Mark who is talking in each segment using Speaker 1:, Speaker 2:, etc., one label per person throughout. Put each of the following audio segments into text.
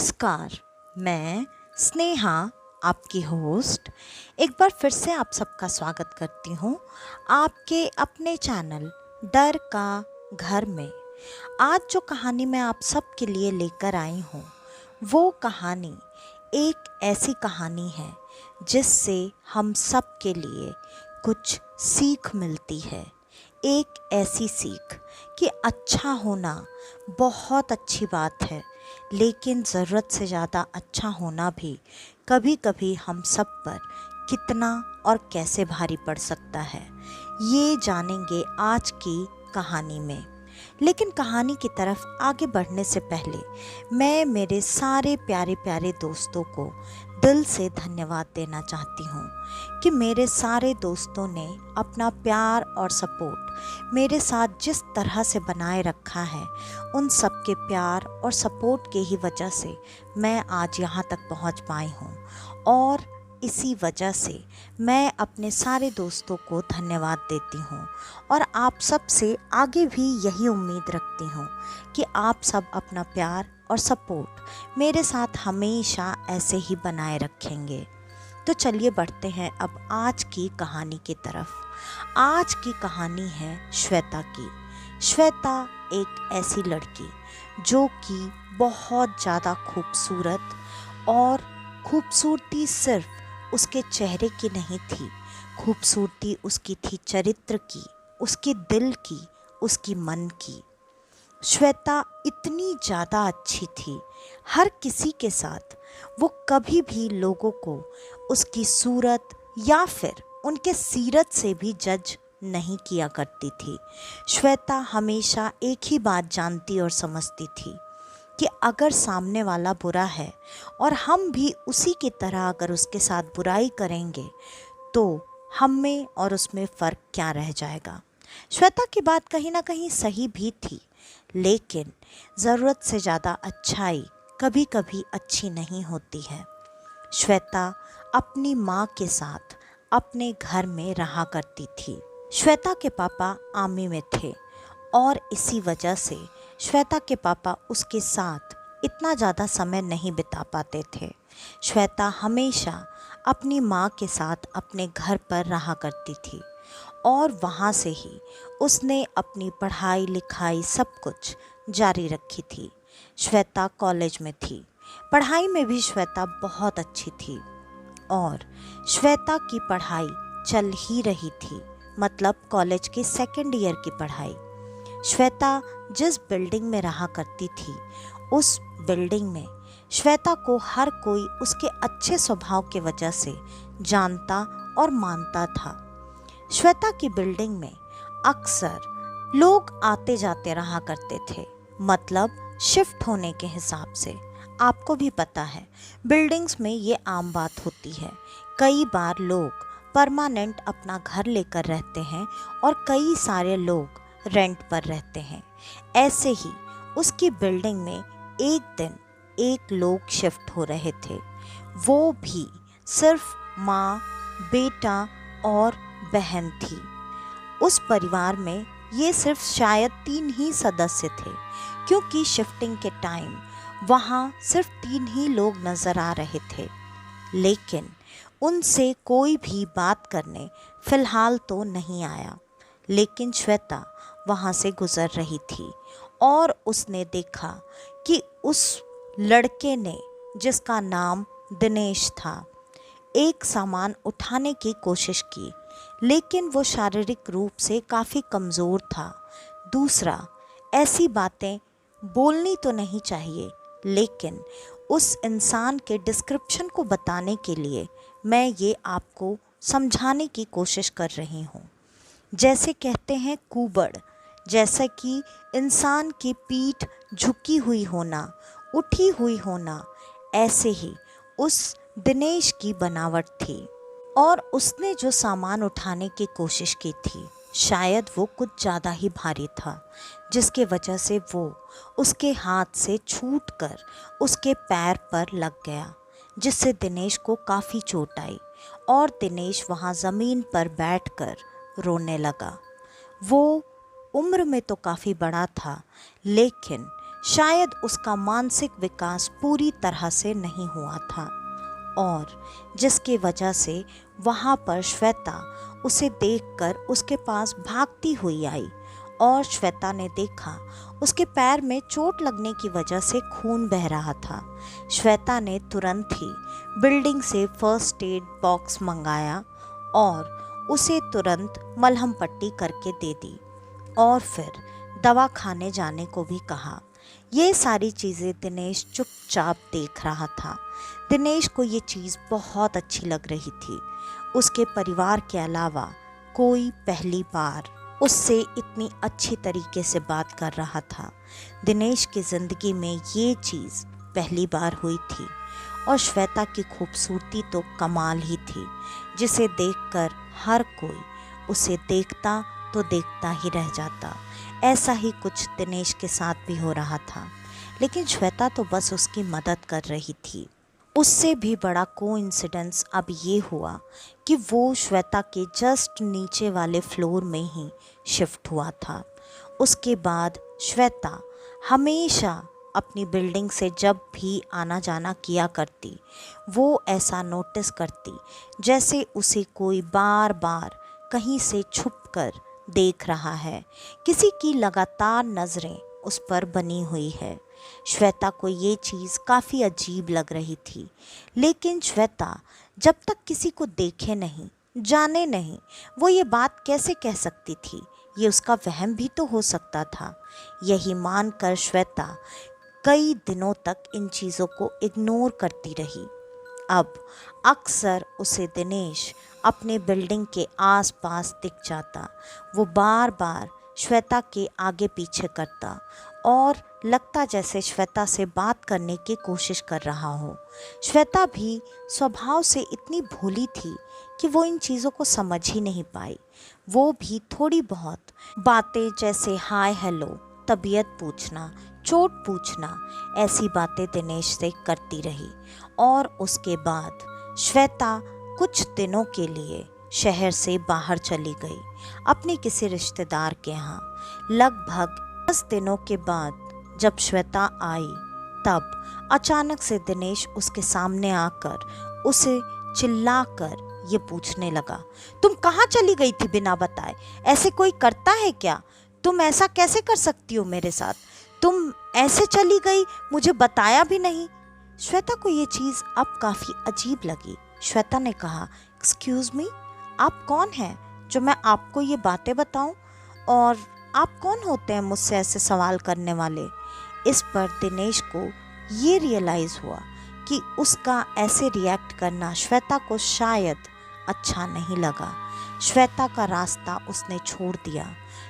Speaker 1: नमस्कार। मैं स्नेहा, आपकी होस्ट, एक बार फिर से आप सबका स्वागत करती हूँ आपके अपने चैनल डर का घर में। आज जो कहानी मैं आप सबके लिए लेकर आई हूँ वो कहानी एक ऐसी कहानी है जिससे हम सब के लिए कुछ सीख मिलती है। एक ऐसी सीख कि अच्छा होना बहुत अच्छी बात है, लेकिन ज़रूरत से ज़्यादा अच्छा होना भी कभी कभी हम सब पर कितना और कैसे भारी पड़ सकता है, ये जानेंगे आज की कहानी में। लेकिन कहानी की तरफ आगे बढ़ने से पहले मैं मेरे सारे प्यारे प्यारे दोस्तों को दिल से धन्यवाद देना चाहती हूँ कि मेरे सारे दोस्तों ने अपना प्यार और सपोर्ट मेरे साथ जिस तरह से बनाए रखा है, उन सब के प्यार और सपोर्ट के ही वजह से मैं आज यहाँ तक पहुँच पाई हूँ। और इसी वजह से मैं अपने सारे दोस्तों को धन्यवाद देती हूँ और आप सब से आगे भी यही उम्मीद रखती हूँ कि आप सब अपना प्यार और सपोर्ट मेरे साथ हमेशा ऐसे ही बनाए रखेंगे। तो चलिए बढ़ते हैं अब आज की कहानी की तरफ। आज की कहानी है श्वेता की। श्वेता एक ऐसी लड़की जो कि बहुत ज़्यादा खूबसूरत, और खूबसूरती सिर्फ उसके चेहरे की नहीं थी, खूबसूरती उसकी थी चरित्र की, उसके दिल की, उसकी मन की। श्वेता इतनी ज़्यादा अच्छी थी हर किसी के साथ। वो कभी भी लोगों को उसकी सूरत या फिर उनके सीरत से भी जज नहीं किया करती थी। श्वेता हमेशा एक ही बात जानती और समझती थी कि अगर सामने वाला बुरा है और हम भी उसी की तरह अगर उसके साथ बुराई करेंगे तो हम में और उसमें फ़र्क क्या रह जाएगा। श्वेता की बात कहीं ना कहीं सही भी थी, लेकिन ज़रूरत से ज़्यादा अच्छाई कभी कभी अच्छी नहीं होती है। श्वेता अपनी माँ के साथ अपने घर में रहा करती थी। श्वेता के पापा आर्मी में थे और इसी वजह से श्वेता के पापा उसके साथ इतना ज़्यादा समय नहीं बिता पाते थे। श्वेता हमेशा अपनी माँ के साथ अपने घर पर रहा करती थी और वहाँ से ही उसने अपनी पढ़ाई लिखाई सब कुछ जारी रखी थी। श्वेता कॉलेज में थी, पढ़ाई में भी श्वेता बहुत अच्छी थी और श्वेता की पढ़ाई चल ही रही थी, मतलब कॉलेज के सेकेंड ईयर की पढ़ाई। श्वेता जिस बिल्डिंग में रहा करती थी उस बिल्डिंग में श्वेता को हर कोई उसके अच्छे स्वभाव के वजह से जानता और मानता था। श्वेता की बिल्डिंग में अक्सर लोग आते जाते रहा करते थे, मतलब शिफ्ट होने के हिसाब से। आपको भी पता है बिल्डिंग्स में ये आम बात होती है। कई बार लोग परमानेंट अपना घर लेकर रहते हैं और कई सारे लोग रेंट पर रहते हैं। ऐसे ही उसकी बिल्डिंग में एक दिन एक लोग शिफ्ट हो रहे थे। वो भी सिर्फ माँ, बेटा और बहन थी। उस परिवार में ये सिर्फ शायद 3 ही सदस्य थे, क्योंकि शिफ्टिंग के टाइम वहाँ सिर्फ 3 ही लोग नज़र आ रहे थे। लेकिन उनसे कोई भी बात करने फ़िलहाल तो नहीं आया। लेकिन श्वेता वहाँ से गुज़र रही थी और उसने देखा कि उस लड़के ने, जिसका नाम दिनेश था, एक सामान उठाने की कोशिश की, लेकिन वो शारीरिक रूप से काफ़ी कमज़ोर था। दूसरा, ऐसी बातें बोलनी तो नहीं चाहिए, लेकिन उस इंसान के डिस्क्रिप्शन को बताने के लिए मैं ये आपको समझाने की कोशिश कर रही हूँ। जैसे कहते हैं कुबड़, जैसा कि इंसान की पीठ झुकी हुई होना, उठी हुई होना, ऐसे ही उस दिनेश की बनावट थी। और उसने जो सामान उठाने की कोशिश की थी, शायद वो कुछ ज़्यादा ही भारी था, जिसके वजह से वो उसके हाथ से छूटकर उसके पैर पर लग गया, जिससे दिनेश को काफ़ी चोट आई और दिनेश वहाँ ज़मीन पर बैठकर रोने लगा। वो उम्र में तो काफ़ी बड़ा था, लेकिन शायद उसका मानसिक विकास पूरी तरह से नहीं हुआ था और जिसकी वजह से वहाँ पर श्वेता उसे देखकर उसके पास भागती हुई आई और श्वेता ने देखा उसके पैर में चोट लगने की वजह से खून बह रहा था। श्वेता ने तुरंत ही बिल्डिंग से फर्स्ट एड बॉक्स मंगाया और उसे तुरंत मलहम पट्टी करके दे दी और फिर दवा खाने जाने को भी कहा। ये सारी चीज़ें दिनेश चुपचाप देख रहा था। दिनेश को ये चीज़ बहुत अच्छी लग रही थी। उसके परिवार के अलावा कोई पहली बार उससे इतनी अच्छी तरीके से बात कर रहा था। दिनेश की ज़िंदगी में ये चीज़ पहली बार हुई थी और श्वेता की खूबसूरती तो कमाल ही थी, जिसे देखकर हर कोई उसे देखता तो देखता ही रह जाता। ऐसा ही कुछ दिनेश के साथ भी हो रहा था, लेकिन श्वेता तो बस उसकी मदद कर रही थी। उससे भी बड़ा कोइंसिडेंस अब ये हुआ कि वो श्वेता के जस्ट नीचे वाले फ्लोर में ही शिफ्ट हुआ था। उसके बाद श्वेता हमेशा अपनी बिल्डिंग से जब भी आना जाना किया करती, वो ऐसा नोटिस करती जैसे उसे कोई बार बार कहीं से छुपकर देख रहा है। किसी की लगातार नज़रें उस पर बनी हुई है। श्वेता को ये चीज़ काफ़ी अजीब लग रही थी, लेकिन श्वेता जब तक किसी को देखे नहीं, जाने नहीं, वो ये बात कैसे कह सकती थी? ये उसका वहम भी तो हो सकता था। यही मानकर श्वेता कई दिनों तक इन चीज़ों को इग्नोर करती रही। अब अक्सर उसे दिनेश अपने बिल्डिंग के आसपास दिख जाता। वो बार बार श्वेता के आगे पीछे करता और लगता जैसे श्वेता से बात करने की कोशिश कर रहा हो। श्वेता भी स्वभाव से इतनी भोली थी कि वो इन चीज़ों को समझ ही नहीं पाई। वो भी थोड़ी बहुत बातें जैसे हाय हेलो, तबीयत पूछना, चोट पूछना, ऐसी बातें दिनेश से करती रही। और उसके बाद श्वेता कुछ दिनों के लिए शहर से बाहर चली गई अपने किसी रिश्तेदार के यहाँ। लगभग 10 दिनों के बाद जब श्वेता आई, तब अचानक से दिनेश उसके सामने आकर उसे चिल्लाकर ये पूछने लगा, तुम कहाँ चली गई थी बिना बताए? ऐसे कोई करता है क्या? तुम ऐसा कैसे कर सकती हो मेरे साथ? तुम ऐसे चली गई, मुझे बताया भी नहीं। श्वेता को ये चीज़ अब काफ़ी अजीब लगी। श्वेता ने कहा, एक्सक्यूज़ मी, आप कौन हैं जो मैं आपको ये बातें बताऊं? और आप कौन होते हैं मुझसे ऐसे सवाल करने वाले? इस पर दिनेश को ये रियलाइज़ हुआ कि उसका ऐसे रिएक्ट करना श्वेता को शायद अच्छा नहीं लगा। श्वेता का रास्ता उसने छोड़ दिया।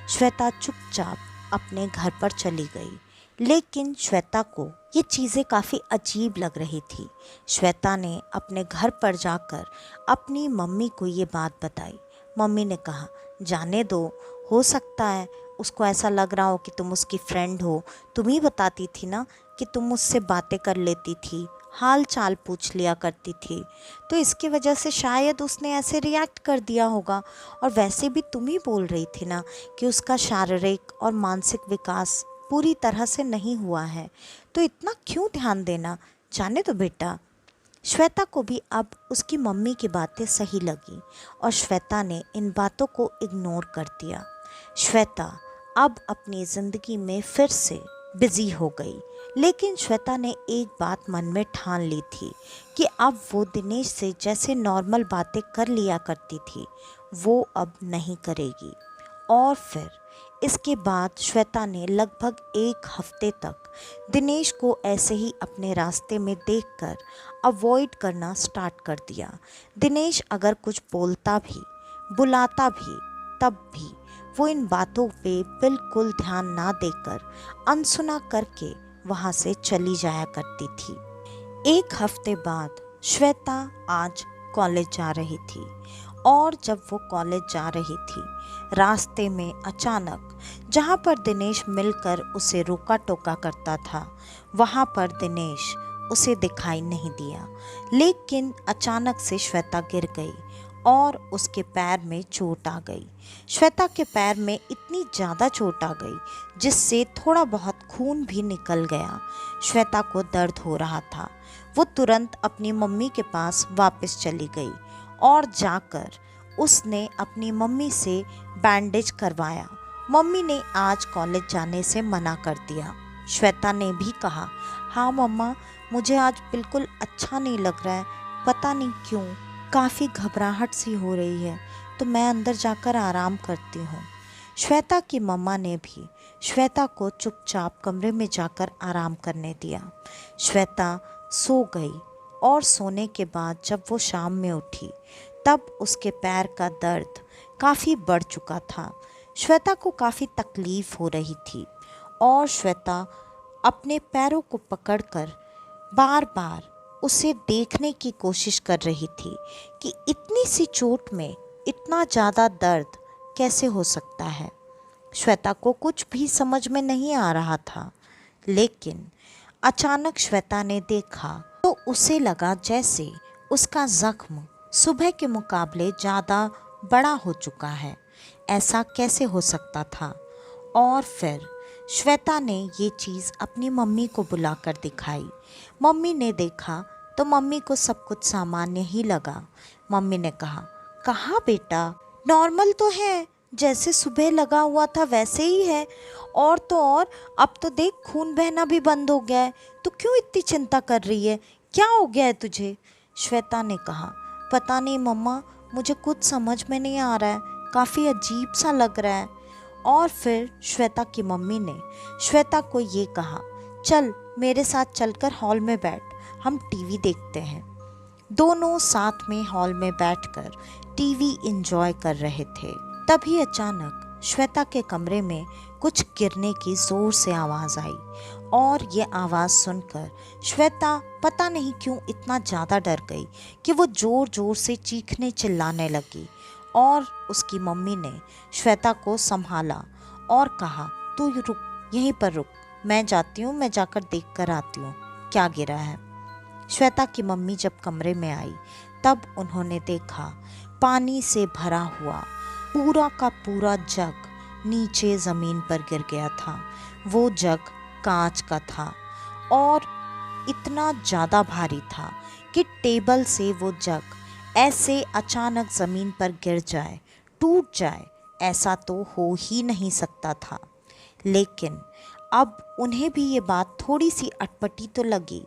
Speaker 1: श्वेता चुपचाप अपने घर पर चली गई। लेकिन श्वेता को ये चीज़ें काफ़ी अजीब लग रही थी। श्वेता ने अपने घर पर जाकर अपनी मम्मी को ये बात बताई। मम्मी ने कहा, जाने दो, हो सकता है उसको ऐसा लग रहा हो कि तुम उसकी फ्रेंड हो। तुम ही बताती थी ना कि तुम मुझसे बातें कर लेती थी, हाल चाल पूछ लिया करती थी, तो इसकी वजह से शायद उसने ऐसे रिएक्ट कर दिया होगा। और वैसे भी तुम ही बोल रही थी ना कि उसका शारीरिक और मानसिक विकास पूरी तरह से नहीं हुआ है, तो इतना क्यों ध्यान देना? जाने दो बेटा। श्वेता को भी अब उसकी मम्मी की बातें सही लगी और श्वेता ने इन बातों को इग्नोर कर दिया। श्वेता अब अपनी ज़िंदगी में फिर से बिज़ी हो गई, लेकिन श्वेता ने एक बात मन में ठान ली थी कि अब वो दिनेश से जैसे नॉर्मल बातें कर लिया करती थी, वो अब नहीं करेगी। और फिर इसके बाद श्वेता ने लगभग 1 हफ्ते तक दिनेश को ऐसे ही अपने रास्ते में देखकर अवॉइड करना स्टार्ट कर दिया। दिनेश अगर कुछ बोलता भी, बुलाता भी, तब भी वो इन बातों पे बिल्कुल ध्यान ना देकर अनसुना करके वहाँ से चली जाया करती थी। 1 हफ्ते बाद श्वेता आज कॉलेज जा रही थी और जब वो कॉलेज जा रही थी, रास्ते में अचानक जहाँ पर दिनेश मिलकर उसे रोका टोका करता था, वहाँ पर दिनेश उसे दिखाई नहीं दिया। लेकिन अचानक से श्वेता गिर गई और उसके पैर में चोट आ गई। श्वेता के पैर में इतनी ज़्यादा चोट आ गई जिससे थोड़ा बहुत खून भी निकल गया। श्वेता को दर्द हो रहा था। वो तुरंत अपनी मम्मी के पास वापस चली गई और जाकर उसने अपनी मम्मी से बैंडेज करवाया। मम्मी ने आज कॉलेज जाने से मना कर दिया। श्वेता ने भी कहा, हाँ मम्मा, मुझे आज बिल्कुल अच्छा नहीं लग रहा है, पता नहीं क्यों, काफ़ी घबराहट सी हो रही है, तो मैं अंदर जाकर आराम करती हूँ। श्वेता की मम्मा ने भी श्वेता को चुपचाप कमरे में जाकर आराम करने दिया। श्वेता सो गई और सोने के बाद जब वो शाम में उठी तब उसके पैर का दर्द काफ़ी बढ़ चुका था। श्वेता को काफ़ी तकलीफ़ हो रही थी और श्वेता अपने पैरों को पकड़कर बार बार उसे देखने की कोशिश कर रही थी कि इतनी सी चोट में इतना ज़्यादा दर्द कैसे हो सकता है। श्वेता को कुछ भी समझ में नहीं आ रहा था, लेकिन अचानक श्वेता ने देखा तो उसे लगा जैसे उसका ज़ख्म सुबह के मुकाबले ज़्यादा बड़ा हो चुका है। ऐसा कैसे हो सकता था? और फिर श्वेता ने ये चीज़ अपनी मम्मी को बुलाकर दिखाई। मम्मी ने देखा तो मम्मी को सब कुछ सामान्य ही लगा। मम्मी ने कहा, कहाँ बेटा, नॉर्मल तो है, जैसे सुबह लगा हुआ था वैसे ही है, और तो और अब तो देख खून बहना भी बंद हो गया है, तो क्यों इतनी चिंता कर रही है, क्या हो गया है तुझे? श्वेता ने कहा, पता नहीं मम्मा, मुझे कुछ समझ में नहीं आ रहा है, काफ़ी अजीब सा लग रहा है। और फिर श्वेता की मम्मी ने श्वेता को ये कहा, चल मेरे साथ चलकर हॉल में बैठ, हम टीवी देखते हैं। दोनों साथ में हॉल में बैठकर टीवी एंजॉय कर रहे थे। तभी अचानक श्वेता के कमरे में कुछ गिरने की ज़ोर से आवाज़ आई और ये आवाज़ सुनकर श्वेता पता नहीं क्यों इतना ज़्यादा डर गई कि वो ज़ोर ज़ोर से चीखने चिल्लाने लगी। और उसकी मम्मी ने श्वेता को संभाला और कहा, तू रुक, यहीं पर रुक, मैं जाती हूँ, मैं जाकर देख कर आती हूँ क्या गिरा है। श्वेता की मम्मी जब कमरे में आई तब उन्होंने देखा पानी से भरा हुआ पूरा का पूरा जग नीचे ज़मीन पर गिर गया था। वो जग कांच का था और इतना ज़्यादा भारी था कि टेबल से वो जग ऐसे अचानक ज़मीन पर गिर जाए, टूट जाए, ऐसा तो हो ही नहीं सकता था। लेकिन अब उन्हें भी ये बात थोड़ी सी अटपटी तो लगी,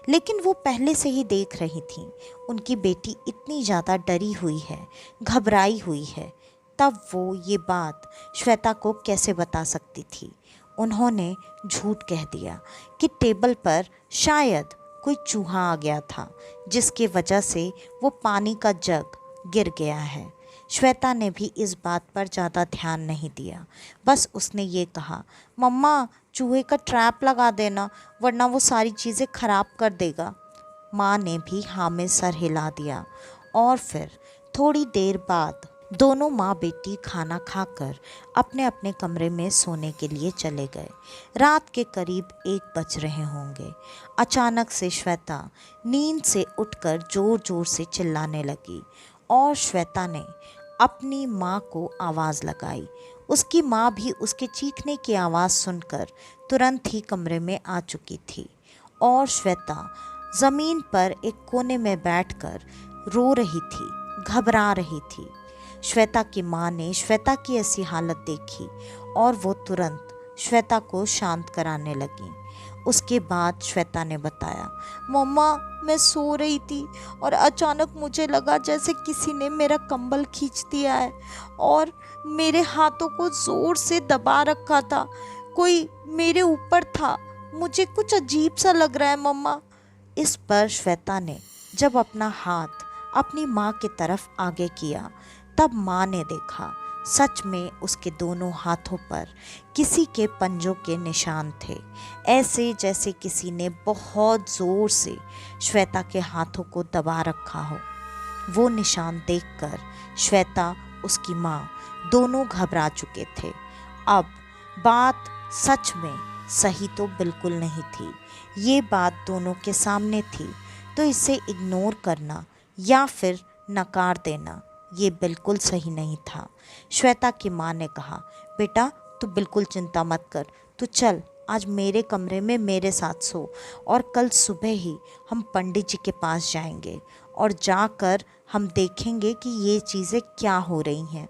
Speaker 1: लेकिन वो पहले से ही देख रही थी उनकी बेटी इतनी ज़्यादा डरी हुई है, घबराई हुई है, तब वो ये बात श्वेता को कैसे बता सकती थी। उन्होंने झूठ कह दिया कि टेबल पर शायद कोई चूहा आ गया था जिसकी वजह से वो पानी का जग गिर गया है। श्वेता ने भी इस बात पर ज़्यादा ध्यान नहीं दिया, बस उसने ये कहा, मम्मा चूहे का ट्रैप लगा देना वरना वो सारी चीज़ें ख़राब कर देगा। माँ ने भी हाँ में सर हिला दिया और फिर थोड़ी देर बाद दोनों माँ बेटी खाना खाकर अपने अपने कमरे में सोने के लिए चले गए। रात के करीब 1 बज रहे होंगे। अचानक से श्वेता नींद से उठकर ज़ोर ज़ोर से चिल्लाने लगी और श्वेता ने अपनी माँ को आवाज़ लगाई। उसकी माँ भी उसके चीखने की आवाज़ सुनकर तुरंत ही कमरे में आ चुकी थी और श्वेता ज़मीन पर एक कोने में बैठकर रो रही थी, घबरा रही थी। श्वेता की माँ ने श्वेता की ऐसी हालत देखी और वो तुरंत श्वेता को शांत कराने लगी। उसके बाद श्वेता ने बताया, मम्मा मैं सो रही थी और अचानक मुझे लगा जैसे किसी ने मेरा कंबल खींच दिया है और मेरे हाथों को ज़ोर से दबा रखा था, कोई मेरे ऊपर था, मुझे कुछ अजीब सा लग रहा है मम्मा। इस पर श्वेता ने जब अपना हाथ अपनी माँ की तरफ आगे किया तब माँ ने देखा सच में उसके दोनों हाथों पर किसी के पंजों के निशान थे, ऐसे जैसे किसी ने बहुत ज़ोर से श्वेता के हाथों को दबा रखा हो। वो निशान देखकर श्वेता, उसकी माँ दोनों घबरा चुके थे। अब बात सच में सही तो बिल्कुल नहीं थी। ये बात दोनों के सामने थी तो इसे इग्नोर करना या फिर नकार देना ये बिल्कुल सही नहीं था। श्वेता की माँ ने कहा, बेटा तू बिल्कुल चिंता मत कर, तू चल आज मेरे कमरे में मेरे साथ सो और कल सुबह ही हम पंडित जी के पास जाएंगे और जाकर हम देखेंगे कि ये चीज़ें क्या हो रही हैं।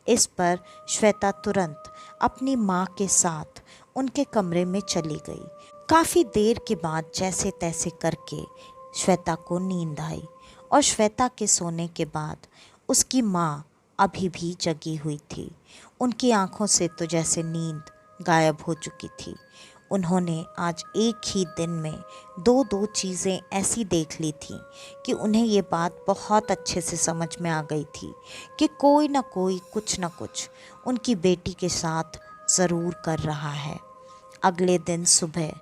Speaker 1: इस पर श्वेता तुरंत अपनी माँ के साथ उनके कमरे में चली गई। काफ़ी देर के बाद जैसे तैसे करके श्वेता को नींद आई और श्वेता के सोने के बाद उसकी माँ अभी भी जगी हुई थी। उनकी आंखों से तो जैसे नींद गायब हो चुकी थी। उन्होंने आज एक ही दिन में दो दो चीज़ें ऐसी देख ली थी कि उन्हें ये बात बहुत अच्छे से समझ में आ गई थी कि कोई ना कोई कुछ ना कुछ उनकी बेटी के साथ ज़रूर कर रहा है। अगले दिन सुबह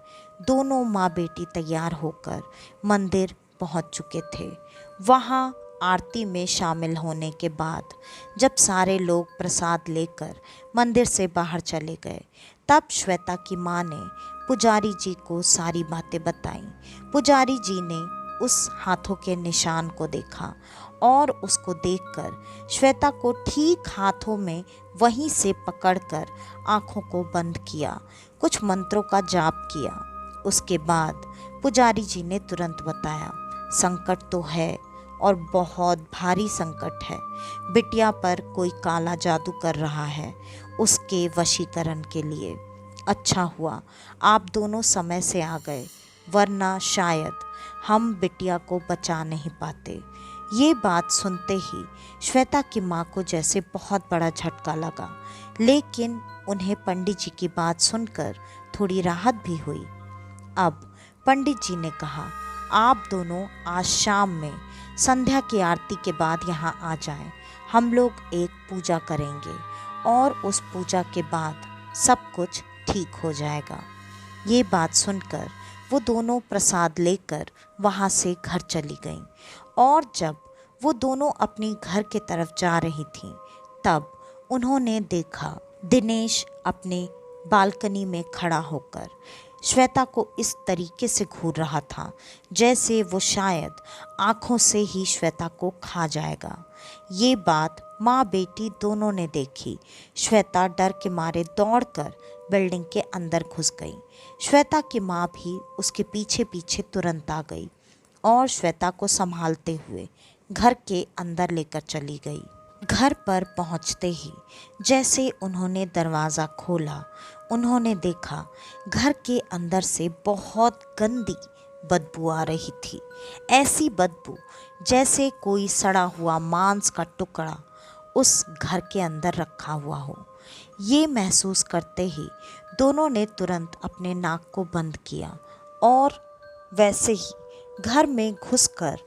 Speaker 1: दोनों माँ बेटी तैयार होकर मंदिर पहुँच चुके थे। वहाँ आरती में शामिल होने के बाद जब सारे लोग प्रसाद लेकर मंदिर से बाहर चले गए, तब श्वेता की माँ ने पुजारी जी को सारी बातें बताईं। पुजारी जी ने उस हाथों के निशान को देखा और उसको देखकर श्वेता को ठीक हाथों में वहीं से पकड़कर आँखों को बंद किया, कुछ मंत्रों का जाप किया। उसके बाद पुजारी जी ने तुरंत बताया, संकट तो है और बहुत भारी संकट है। बिटिया पर कोई काला जादू कर रहा है उसके वशीकरण के लिए। अच्छा हुआ आप दोनों समय से आ गए, वरना शायद हम बिटिया को बचा नहीं पाते। ये बात सुनते ही श्वेता की माँ को जैसे बहुत बड़ा झटका लगा, लेकिन उन्हें पंडित जी की बात सुनकर थोड़ी राहत भी हुई। अब पंडित जी ने कहा, आप दोनों आज शाम में संध्या की आरती के बाद यहाँ आ जाएं। हम लोग एक पूजा करेंगे और उस पूजा के बाद सब कुछ ठीक हो जाएगा। ये बात सुनकर वो दोनों प्रसाद लेकर वहाँ से घर चली गईं और जब वो दोनों अपनी घर के तरफ जा रही थीं, तब उन्होंने देखा दिनेश अपने बालकनी में खड़ा होकर श्वेता को इस तरीके से घूर रहा था जैसे वो शायद आँखों से ही श्वेता को खा जाएगा। ये बात माँ बेटी दोनों ने देखी। श्वेता डर के मारे दौड़कर बिल्डिंग के अंदर घुस गई। श्वेता की माँ भी उसके पीछे पीछे तुरंत आ गई और श्वेता को संभालते हुए घर के अंदर लेकर चली गई। घर पर पहुंचते ही जैसे उन्होंने दरवाज़ा खोला, उन्होंने देखा घर के अंदर से बहुत गंदी बदबू आ रही थी। ऐसी बदबू जैसे कोई सड़ा हुआ मांस का टुकड़ा उस घर के अंदर रखा हुआ हो। ये महसूस करते ही दोनों ने तुरंत अपने नाक को बंद किया और वैसे ही घर में घुसकर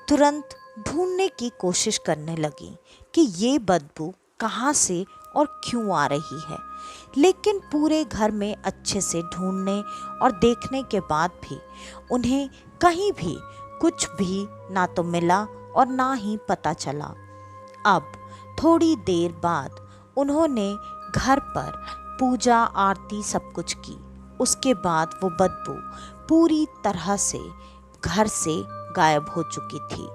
Speaker 1: तुरंत ढूंढने की कोशिश करने लगी कि ये बदबू कहाँ से और क्यों आ रही है। लेकिन पूरे घर में अच्छे से ढूंढने और देखने के बाद भी उन्हें कहीं भी कुछ भी ना तो मिला और ना ही पता चला। अब थोड़ी देर बाद उन्होंने घर पर पूजा आरती सब कुछ की। उसके बाद वो बदबू पूरी तरह से घर से गायब हो चुकी थी।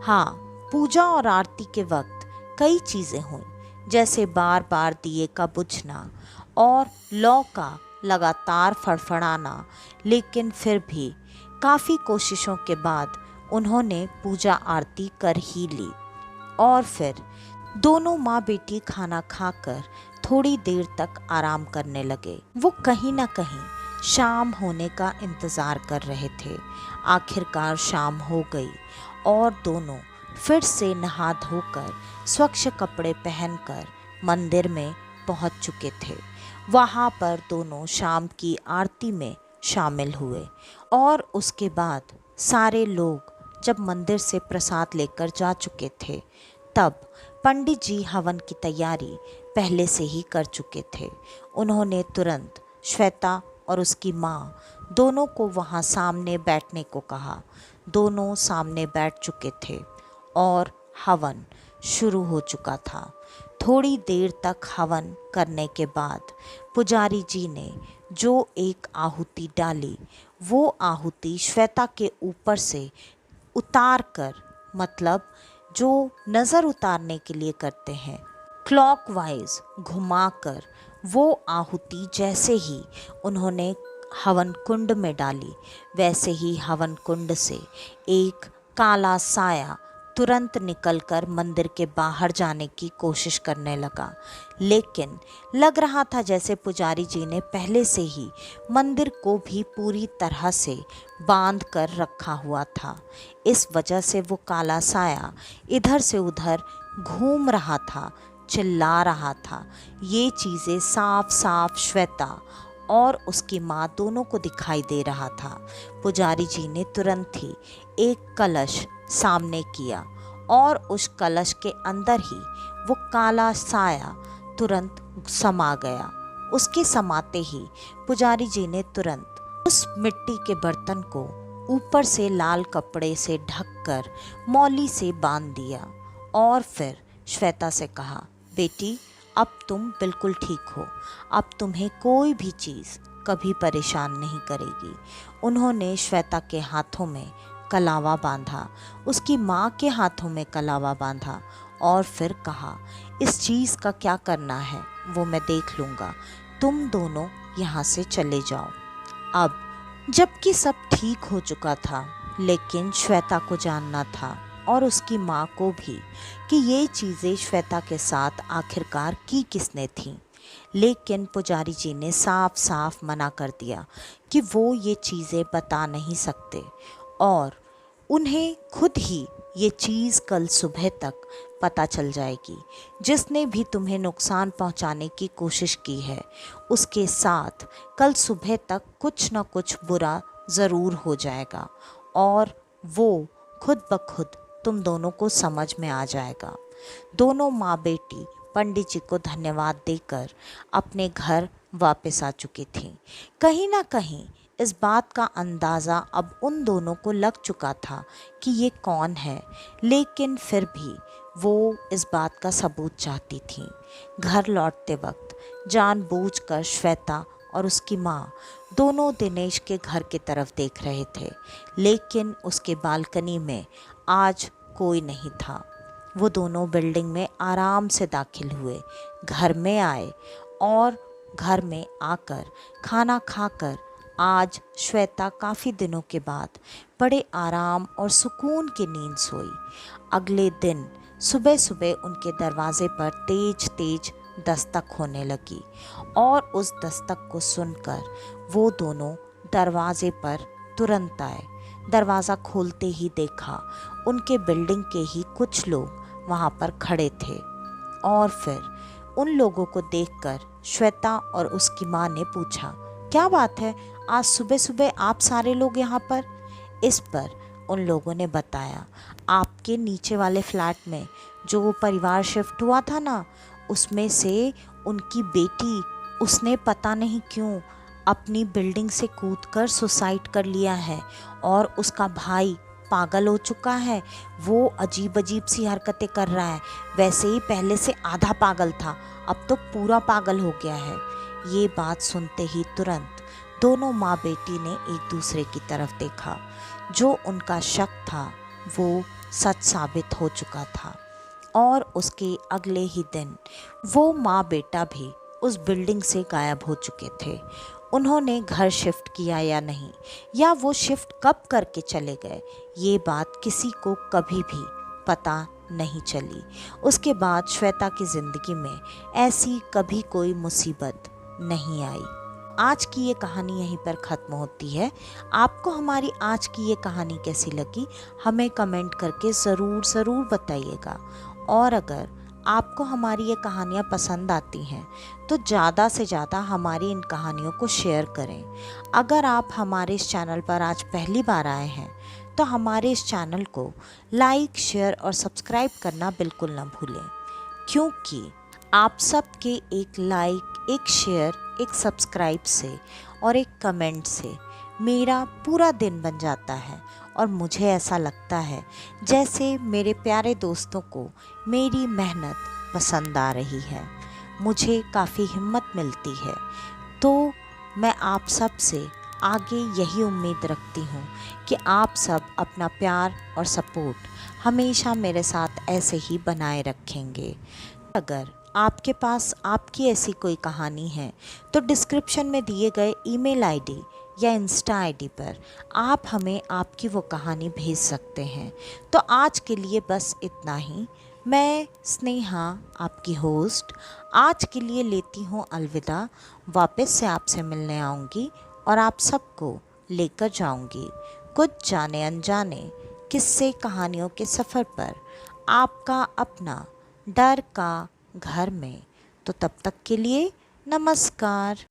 Speaker 1: हाँ, पूजा और आरती के वक्त कई चीज़ें हुई, जैसे बार बार दिए का बुझना और लौ का लगातार फड़फड़ाना, लेकिन फिर भी काफ़ी कोशिशों के बाद उन्होंने पूजा आरती कर ही ली। और फिर दोनों माँ बेटी खाना खाकर थोड़ी देर तक आराम करने लगे। वो कहीं ना कहीं शाम होने का इंतज़ार कर रहे थे। आखिरकार शाम हो गई और दोनों फिर से नहा धोकर स्वच्छ कपड़े पहनकर मंदिर में पहुंच चुके थे। वहां पर दोनों शाम की आरती में शामिल हुए और उसके बाद सारे लोग जब मंदिर से प्रसाद लेकर जा चुके थे, तब पंडित जी हवन की तैयारी पहले से ही कर चुके थे। उन्होंने तुरंत श्वेता और उसकी माँ दोनों को वहाँ सामने बैठने को कहा। दोनों सामने बैठ चुके थे और हवन शुरू हो चुका था। थोड़ी देर तक हवन करने के बाद पुजारी जी ने जो एक आहुति डाली, वो आहुति श्वेता के ऊपर से उतार कर, मतलब जो नज़र उतारने के लिए करते हैं। क्लॉकवाइज घुमाकर वो आहुति जैसे ही उन्होंने हवन कुंड में डाली, वैसे ही हवन कुंड से एक काला साया तुरंत निकलकर मंदिर के बाहर जाने की कोशिश करने लगा। लेकिन लग रहा था जैसे पुजारी जी ने पहले से ही मंदिर को भी पूरी तरह से बांध कर रखा हुआ था। इस वजह से वो काला साया इधर से उधर घूम रहा था, चिल्ला रहा था। ये चीज़ें साफ साफ श्वेता और उसकी माँ दोनों को दिखाई दे रहा था। पुजारी जी ने तुरंत ही एक कलश सामने किया और उस कलश के अंदर ही वो काला साया तुरंत समा गया। उसके समाते ही पुजारी जी ने तुरंत उस मिट्टी के बर्तन को ऊपर से लाल कपड़े से ढककर मौली से बांध दिया और फिर श्वेता से कहा, बेटी अब तुम बिल्कुल ठीक हो, अब तुम्हें कोई भी चीज़ कभी परेशान नहीं करेगी। उन्होंने श्वेता के हाथों में कलावा बांधा, उसकी माँ के हाथों में कलावा बांधा और फिर कहा, इस चीज़ का क्या करना है वो मैं देख लूँगा, तुम दोनों यहाँ से चले जाओ। अब जबकि सब ठीक हो चुका था, लेकिन श्वेता को जानना था और उसकी माँ को भी कि ये चीज़ें श्वेता के साथ आखिरकार की किसने थी। लेकिन पुजारी जी ने साफ साफ मना कर दिया कि वो ये चीज़ें बता नहीं सकते और उन्हें खुद ही ये चीज़ कल सुबह तक पता चल जाएगी। जिसने भी तुम्हें नुकसान पहुंचाने की कोशिश की है उसके साथ कल सुबह तक कुछ न कुछ बुरा ज़रूर हो जाएगा और वो खुद ब खुद तुम दोनों को समझ में आ जाएगा। दोनों माँ बेटी पंडित जी को धन्यवाद देकर अपने घर वापस आ चुकी थी। कहीं ना कहीं इस बात का अंदाज़ा अब उन दोनों को लग चुका था कि ये कौन है, लेकिन फिर भी वो इस बात का सबूत चाहती थी। घर लौटते वक्त जानबूझकर श्वेता और उसकी माँ दोनों दिनेश के घर की तरफ देख रहे थे, लेकिन उसके बालकनी में आज कोई नहीं था। वो दोनों बिल्डिंग में आराम से दाखिल हुए, घर में आए और घर में आकर खाना खाकर आज श्वेता काफ़ी दिनों के बाद बड़े आराम और सुकून की नींद सोई। अगले दिन सुबह सुबह उनके दरवाजे पर तेज तेज दस्तक होने लगी और उस दस्तक को सुनकर वो दोनों दरवाजे पर तुरंत आए। दरवाज़ा खोलते ही देखा उनके बिल्डिंग के ही कुछ लोग वहाँ पर खड़े थे और फिर उन लोगों को देखकर श्वेता और उसकी माँ ने पूछा, क्या बात है, आज सुबह सुबह आप सारे लोग यहाँ पर? इस पर उन लोगों ने बताया, आपके नीचे वाले फ्लैट में जो वो परिवार शिफ्ट हुआ था ना, उसमें से उनकी बेटी, उसने पता नहीं क्यों अपनी बिल्डिंग से कूदकर सुसाइड कर लिया है और उसका भाई पागल हो चुका है। वो अजीब अजीब सी हरकतें कर रहा है, वैसे ही पहले से आधा पागल था, अब तो पूरा पागल हो गया है। ये बात सुनते ही तुरंत दोनों माँ बेटी ने एक दूसरे की तरफ देखा। जो उनका शक था वो सच साबित हो चुका था और उसके अगले ही दिन वो माँ बेटा भी उस बिल्डिंग से गायब हो चुके थे। उन्होंने घर शिफ्ट किया या नहीं, या वो शिफ्ट कब करके चले गए, ये बात किसी को कभी भी पता नहीं चली। उसके बाद श्वेता की ज़िंदगी में ऐसी कभी कोई मुसीबत नहीं आई। आज की ये कहानी यहीं पर ख़त्म होती है। आपको हमारी आज की ये कहानी कैसी लगी हमें कमेंट करके ज़रूर बताइएगा। और अगर आपको हमारी ये कहानियाँ पसंद आती हैं तो ज़्यादा से ज़्यादा हमारी इन कहानियों को शेयर करें। अगर आप हमारे इस चैनल पर आज पहली बार आए हैं तो हमारे इस चैनल को लाइक, शेयर और सब्सक्राइब करना बिल्कुल ना भूलें, क्योंकि आप सबके एक लाइक, एक शेयर, एक सब्सक्राइब से और एक कमेंट से मेरा पूरा दिन बन जाता है और मुझे ऐसा लगता है जैसे मेरे प्यारे दोस्तों को मेरी मेहनत पसंद आ रही है। मुझे काफ़ी हिम्मत मिलती है। तो मैं आप सब से आगे यही उम्मीद रखती हूँ कि आप सब अपना प्यार और सपोर्ट हमेशा मेरे साथ ऐसे ही बनाए रखेंगे। अगर आपके पास आपकी ऐसी कोई कहानी है तो डिस्क्रिप्शन में दिए गए ईमेल आईडी या इंस्टा आईडी पर आप हमें आपकी वो कहानी भेज सकते हैं। तो आज के लिए बस इतना ही। मैं स्नेहा, आपकी होस्ट, आज के लिए लेती हूँ अलविदा। वापस से आपसे मिलने आऊँगी और आप सबको लेकर जाऊँगी कुछ जाने अनजाने किस्से कहानियों के सफ़र पर, आपका अपना डर का घर में। तो तब तक के लिए नमस्कार।